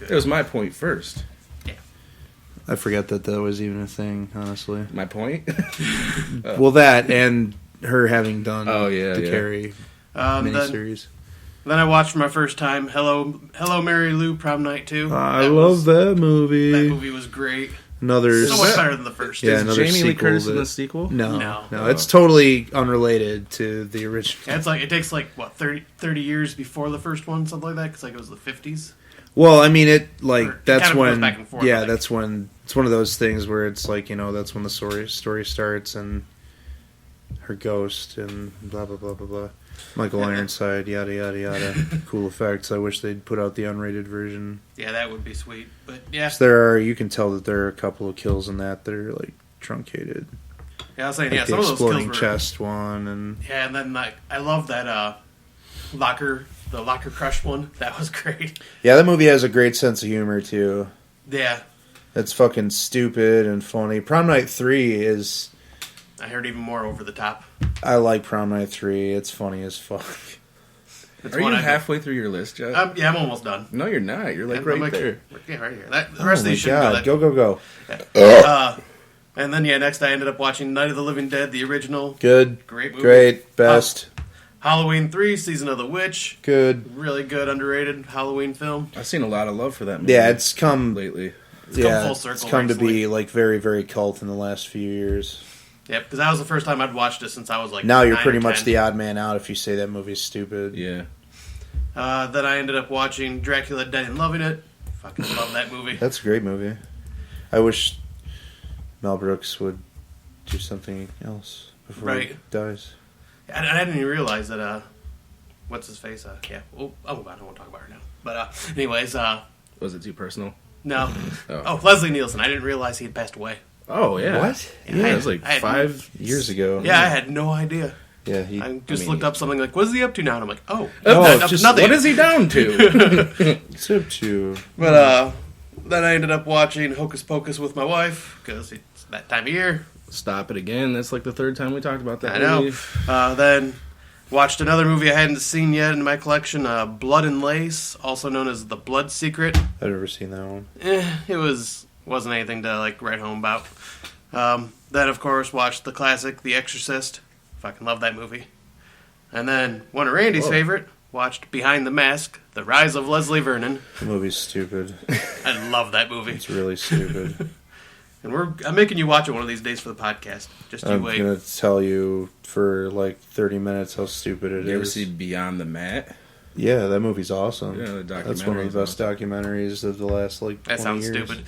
good. It was my point first. Yeah. I forgot that was even a thing, honestly. My point? Well, that and her having done the Carrie miniseries. Then I watched for my first time Hello Mary Lou Prom Night 2. I love that movie. That movie was great. Another So much better than the first. Yeah, Is another Jamie Lee sequel Curtis in the sequel? No. It's totally unrelated to the original. Yeah, it takes 30 years before the first one, something like that, because it was the 50s. Well, I mean, that's kind of when goes back and forth, yeah, that's when it's one of those things where it's like, that's when the story starts and her ghost and blah blah blah blah blah. Michael Ironside, yada yada yada. Cool effects. I wish they'd put out the unrated version. Yeah, that would be sweet. But yeah, you can tell that there are a couple of kills in that are like truncated. Yeah, I was saying, like some the of those exploding kills were... chest one, and then I love that the locker crush one. That was great. yeah, that movie has a great sense of humor too. Yeah, it's fucking stupid and funny. Prom Night 3 is... I heard even more over the top. I like Prom Night 3. It's funny as fuck. Are you halfway through your list, Jeff? Yeah, I'm almost done. No, you're not. You're right there. Yeah, right here. The rest of these should go. And then, next I ended up watching Night of the Living Dead, the original. Good. Great movie. Great. Best. Halloween 3, Season of the Witch. Good. Really good, underrated Halloween film. I've seen a lot of love for that movie. Yeah, it's come... lately. It's come full circle it's come recently. to be, like, very, very cult in the last few years. Yep, because that was the first time I'd watched it since I was, like, now you're 9 pretty or much 10. the odd man out if you say that movie's stupid. Yeah. Then I ended up watching Dracula Dead and loving it. Fucking love that movie. That's a great movie. I wish Mel Brooks would do something else before he dies. I didn't even realize that, what's his face? I'll move on. I won't talk about her now. But, anyways, was it too personal? No. Leslie Nielsen. I didn't realize he had passed away. Oh, yeah. What? Yeah, it was like 5 years ago. Yeah, I had no idea. Yeah, I looked up something like, what is he up to now? And I'm like, nothing. What is he down to? It's up to... But, then I ended up watching Hocus Pocus with my wife, because it's that time of year. Stop it again. That's like the third time we talked about that movie. Then watched another movie I hadn't seen yet in my collection, Blood and Lace, also known as The Blood Secret. I've never seen that one. It wasn't anything to, like, write home about. Then, of course, watched the classic, The Exorcist. Fucking love that movie. And then, one of Randy's favorite, watched Behind the Mask, The Rise of Leslie Vernon. The movie's stupid. I love that movie. It's really stupid. And I'm making you watch it one of these days for the podcast. Just you wait. I'm going to tell you for like 30 minutes how stupid it is. You ever see Beyond the Mat? Yeah, that movie's awesome. Yeah, the documentary. That's one of the best documentaries of the last, like, 20 That sounds years. stupid.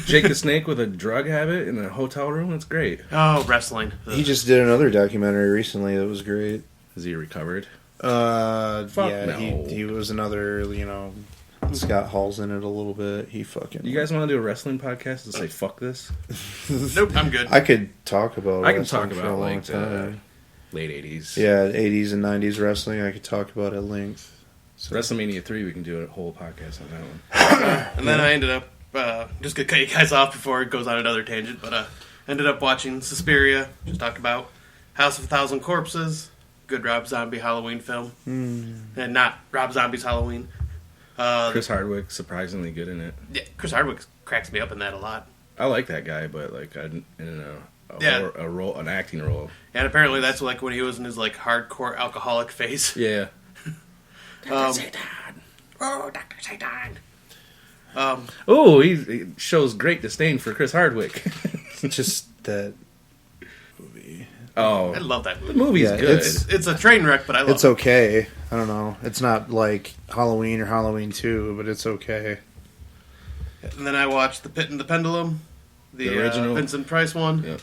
Jake the Snake with a drug habit in a hotel room? That's great. Oh, wrestling. Ugh. He just did another documentary recently that was great. Is he recovered? Fuck yeah, no. he was another, Scott Hall's in it a little bit. You guys want to do a wrestling podcast and say, fuck this? Nope, I'm good. I could talk about I can talk wrestling for about, a long like, time. Late 80s. Yeah, 80s and 90s wrestling I could talk about at length. So. WrestleMania 3, we can do a whole podcast on that one. And then I ended up, just going to cut you guys off before it goes on another tangent, but ended up watching Suspiria, just talked about House of a Thousand Corpses, good Rob Zombie Halloween film, and not Rob Zombie's Halloween. Chris Hardwick, surprisingly good in it. Yeah, Chris Hardwick cracks me up in that a lot. I like that guy, but like I didn't know an acting role. And apparently that's like when he was in his like hardcore alcoholic phase. Yeah. Dr. Satan. Oh, Dr. Satan. He shows great disdain for Chris Hardwick. Just that movie. Oh, I love that movie. The movie's good. It's a train wreck, but I love it. It's okay. I don't know. It's not like Halloween or Halloween 2, but it's okay. And then I watched The Pit and the Pendulum, the original Vincent Price one. Yep.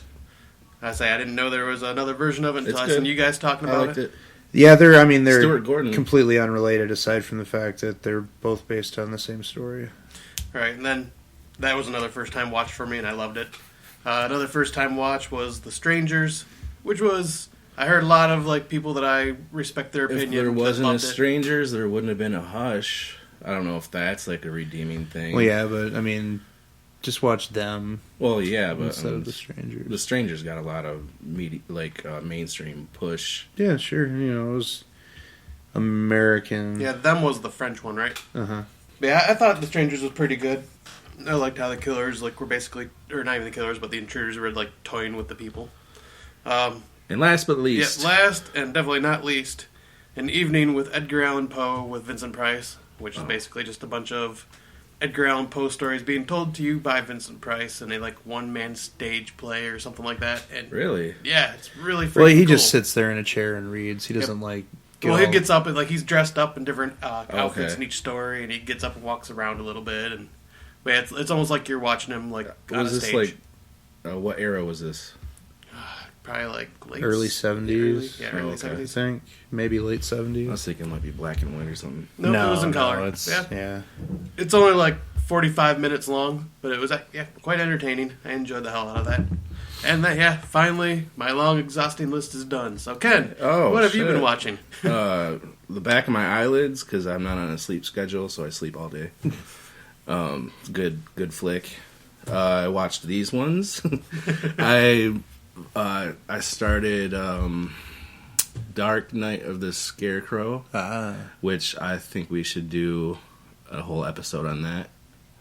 I didn't know there was another version of it until I good. seen you guys talking about I liked it. Yeah, they're Stuart Gordon. completely unrelated aside from the fact that they're both based on the same story. All right, and then that was another first time watch for me, and I loved it. Another first time watch was The Strangers, which was I heard a lot of like people that I respect their opinion. If there wasn't a loved it. Strangers, there wouldn't have been a Hush. I don't know if that's like a redeeming thing. Well, yeah, but I mean, just watch them. Well, yeah, but instead of The Strangers. The Strangers got a lot of mainstream push. Yeah, sure. It was American. Yeah, them was the French one, right? Uh huh. Yeah, I thought The Strangers was pretty good. I liked how the killers were basically, or not even the killers, but the intruders were toying with the people. And last but least, last and definitely not least, An Evening with Edgar Allan Poe with Vincent Price, which is basically just a bunch of Edgar Allan Poe stories being told to you by Vincent Price in a one-man stage play or something like that. And really, yeah, it's really freaking Well, he cool. just sits there in a chair and reads. He doesn't He gets up and he's dressed up in different outfits Okay. in each story, and he gets up and walks around a little bit, and but yeah, it's almost like you're watching him on a was this stage. what era was this? Probably late early 70s. Early okay. I 70s. think maybe late I 70s. was thinking it might be black and white or something. No, it was in color. It's, yeah. yeah. It's only 45 minutes long, but it was quite entertaining. I enjoyed the hell out of that. And finally, my long, exhausting list is done. So, Ken, what have you been watching? The back of my eyelids, because I'm not on a sleep schedule, so I sleep all day. Good flick. I watched these ones. I started Dark Night of the Scarecrow, which I think we should do a whole episode on that.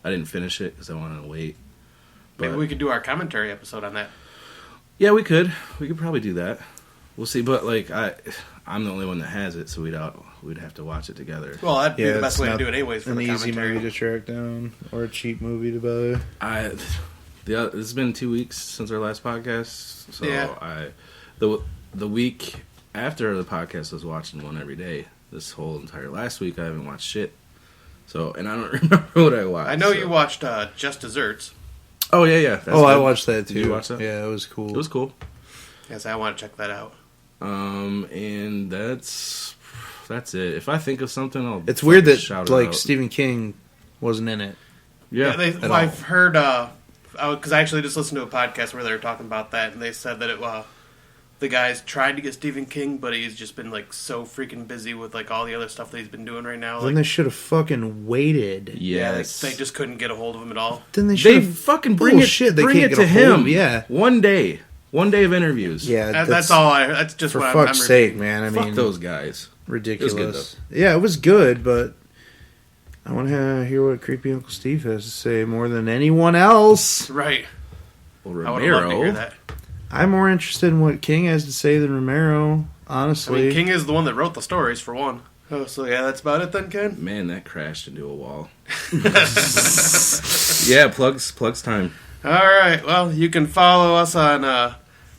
I didn't finish it because I wanted to wait. Maybe we could do our commentary episode on that. Yeah, we could. We could probably do that. We'll see. But I'm the only one that has it, so we'd have to watch it together. Well, that'd be the best it's way to not do it anyways for an the easy commentary. movie to track down or a cheap movie to buy. It's been 2 weeks since our last podcast, so Yeah. the week after the podcast I was watching one every day. This whole entire last week I haven't watched shit. So, and I don't remember what I watched. I know you watched Just Desserts. Oh yeah. That's I good. watched that too. Did you watch that? Yeah, it was cool. It was cool. Yes, I want to check that out. And that's it. If I think of something, I'll. It's weird that shout it out. Stephen King wasn't in it. Yeah. I've heard because I actually just listened to a podcast where they were talking about that, and they said that the guys tried to get Stephen King, but he's just been so freaking busy with all the other stuff that he's been doing right now. Then they should have fucking waited. Yes. They just couldn't get a hold of him at all. Then they They should have fucking bring bullshit. it. They Bring can't it get to a hold him. of- yeah. One day of interviews. Yeah, That's all. That's just for what fuck's I'm sake, man. I Fuck mean, those guys. ridiculous. It was Yeah, it was good, but I want to hear what creepy Uncle Steve has to say more than anyone else. Right. Well, I would love to hear Romero. that. I'm more interested in what King has to say than Romero, I honestly. mean, King is the one that wrote the stories, for one. Oh, so that's about it then, Ken? Man, that crashed into a wall. Yeah, plugs time. All right. Well, you can follow us on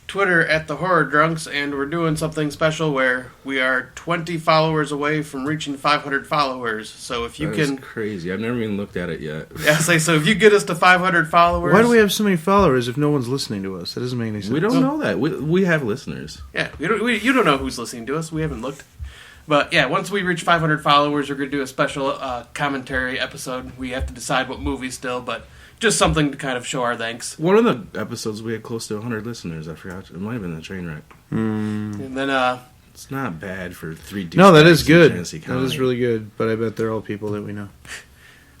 Twitter at The Horror Drunks, and we're doing something special where we are 20 followers away from reaching 500 followers. So if you That is can... crazy. I've never even looked at it yet. so if you get us to 500 followers... Why do we have so many followers if no one's listening to us? That doesn't make any sense. We don't know that. We have listeners. Yeah, you don't know who's listening to us. We haven't looked. But yeah, once we reach 500 followers, we're going to do a special commentary episode. We have to decide what movie still, but just something to kind of show our thanks. One of the episodes we had close to 100 listeners. I forgot. It might have been the train wreck. And then It's not bad for 3 dudes. No, that is good. Genesee That County. is really good, but I bet they're all people that we know.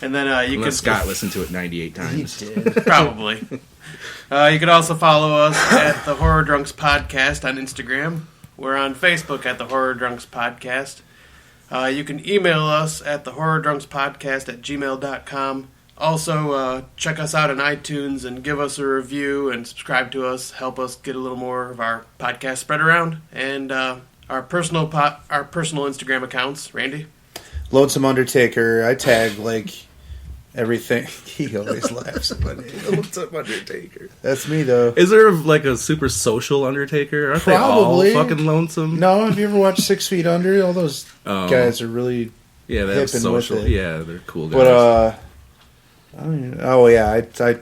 you Unless can Scott listened to it 98 times. probably. You can also follow us at the Horror Drunks Podcast on Instagram. We're on Facebook at the Horror Drunks Podcast. You can email us at thehorrordrunkspodcast@gmail.com. Also, check us out on iTunes and give us a review and subscribe to us. Help us get a little more of our podcast spread around. And our personal Instagram accounts. Randy? Lonesome Undertaker, I tag everything. He always laughs at my name. Lonesome Undertaker. That's me, though. Is there a super social Undertaker? Aren't Probably. they all fucking lonesome? No, have you ever watched 6 Feet Under? All those guys are really... Yeah, that's hipping with social. it. Yeah, they're cool guys. But, I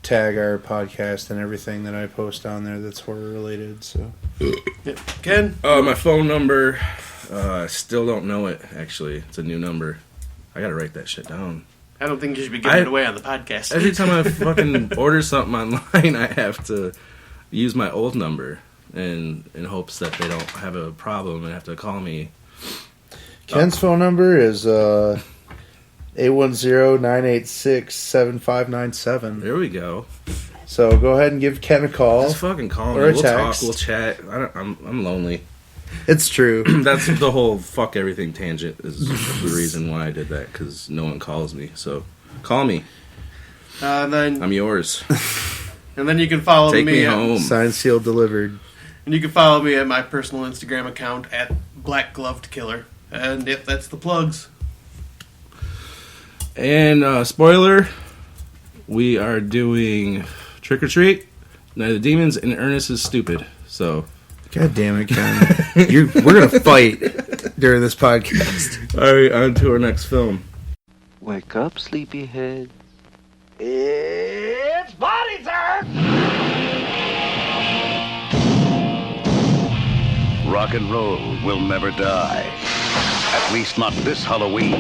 tag our podcast and everything that I post on there that's horror related, so... Yeah. Ken? My phone number, I still don't know it, actually. It's a new number. I gotta write that shit down. I don't think you should be giving it away on the podcast. Every time I fucking order something online, I have to use my old number in hopes that they don't have a problem and have to call me. Ken's phone number is 810-986-7597. There we go. So go ahead and give Ken a call. Just fucking call me. Or a We'll talk. text. We'll chat. I'm lonely. It's true. That's the whole fuck everything tangent is the reason why I did that, because no one calls me. So call me. And then I'm yours. And then you can follow Take me me at, home. Signed, sealed, delivered. And you can follow me at my personal Instagram account at Black Gloved Killer. And if that's the plugs. And spoiler, we are doing Trick or Treat, Night of the Demons, and Ernest is Stupid. So, God damn it, Ken. We're gonna fight during this podcast. all right, on to our next film. Wake up, sleepyhead. It's party time! Rock and roll will never die. At least not this Halloween.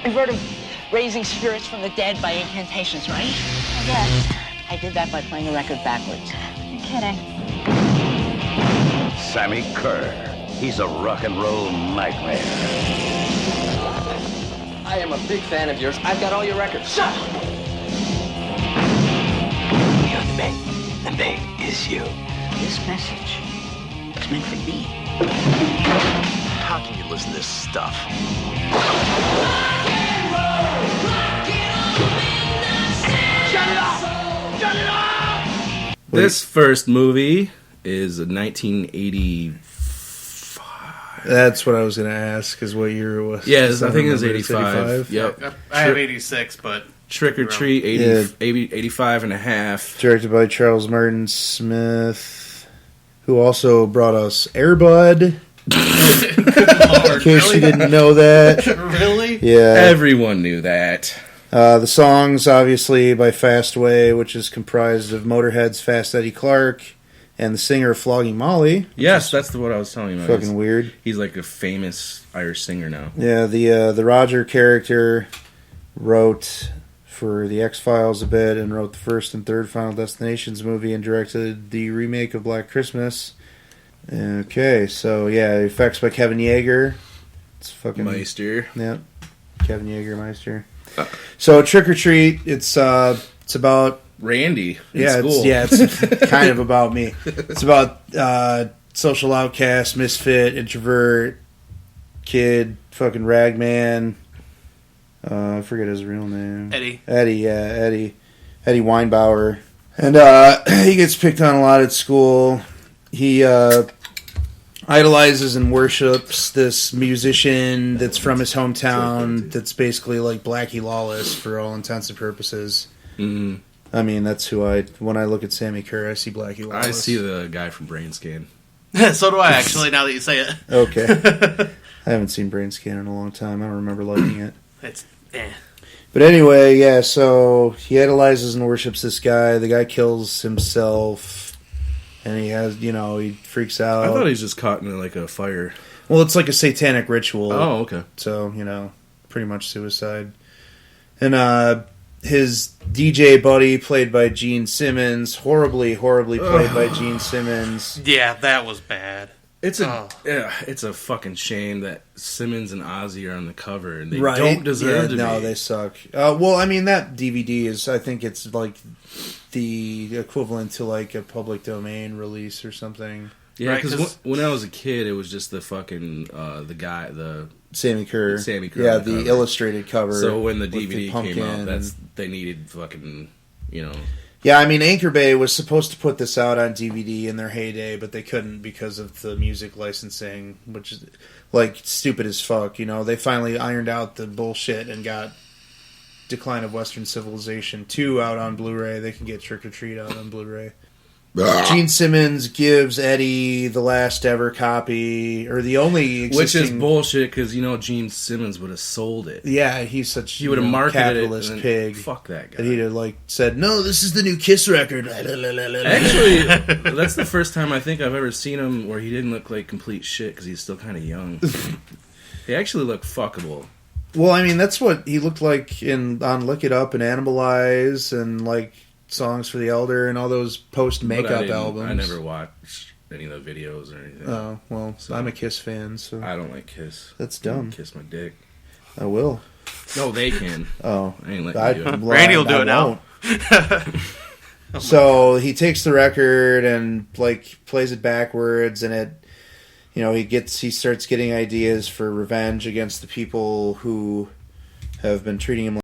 You've heard of raising spirits from the dead by incantations, right? Yes. I did that by playing the record backwards. You're kidding. Sammy Kerr. He's a rock and roll nightmare. I am a big fan of yours. I've got all your records. Shut up! You're the Bay. The Bay is you. This message is meant for me. How can you listen to this stuff? Shut it off! Shut it off! This first movie is 1980. That's what I was gonna ask. Is what year it was? Yes, I think it was remember. It's 85. Yep. I have 86, but... Trick or Treat, 80, Yeah. 85 and a half. Directed by Charles Martin Smith, who also brought us Air Bud. In Lord, case really? you didn't know that. Really? Yeah. Everyone knew that. The songs, obviously, by Fastway, which is comprised of Motorhead's Fast Eddie Clark and the singer of Flogging Molly. Yes, that's what I was telling you about. Fucking weird. He's like a famous Irish singer now. Yeah, the Roger character wrote for the X-Files a bit and wrote the first and third Final Destinations movie and directed the remake of Black Christmas. Okay, so yeah, effects by Kevin Yeager. It's fucking Meister. Yeah, Kevin Yeagermeister. So Trick or Treat, it's about Randy in yeah, school. it's kind of about me. It's about social outcast, misfit, introvert, kid, fucking ragman. I forget his real name. Eddie. Eddie Weinbauer. And he gets picked on a lot at school. He idolizes and worships this musician that's from his hometown that's basically like Blackie Lawless for all intents and purposes. Mm-hmm. I mean, that's who when I look at Sammy Kerr, I see Blackie Lawless. I see the guy from Brain Scan. So do I, actually, now that you say it. Okay. I haven't seen Brain Scan in a long time. I don't remember liking it. It's But anyway, yeah, so he idolizes and worships this guy. The guy kills himself. And he has, he freaks out. I thought he was just caught in like a fire. Well, it's like a satanic ritual. Oh, okay. So, pretty much suicide. And his DJ buddy, played by Gene Simmons, horribly played by Gene Simmons. Yeah, that was bad. It's a fucking shame that Simmons and Ozzy are on the cover and they Right. don't deserve to be. No, they suck. Well, I mean, that DVD is, I think it's like the equivalent to like a public domain release or something. Yeah, Right, because 'cause- when I was a kid, it was just the fucking the Sammy Kerr. Sammy Kerr Yeah, on the the cover. illustrated cover. So when the with DVD pumpkin came out, and- they needed fucking Yeah, I mean, Anchor Bay was supposed to put this out on DVD in their heyday, but they couldn't because of the music licensing, which is, like, stupid as fuck, They finally ironed out the bullshit and got Decline of Western Civilization 2 out on Blu-ray. They can get Trick or Treat out on Blu-ray. Gene Simmons gives Eddie the last ever copy, or the only existing... which is bullshit because Gene Simmons would have sold it. Yeah, he's such He would have marketed capitalist it and pig. Fuck that guy. That he'd have said, "No, this is the new Kiss record." Actually, that's the first time I think I've ever seen him where he didn't look like complete shit because he's still kind of young. He actually looked fuckable. Well, I mean, that's what he looked like on Lick It Up and Animalize and like Songs for the Elder and all those post makeup albums. I never watched any of the videos or anything. Oh well, So- I'm a Kiss fan, so I don't like Kiss. that's dumb. Kiss my dick. I will. No, they can. Oh, I ain't letting you do it. Randy will do it now. So he takes the record and like plays it backwards, and it, you know, he starts getting ideas for revenge against the people who have been treating him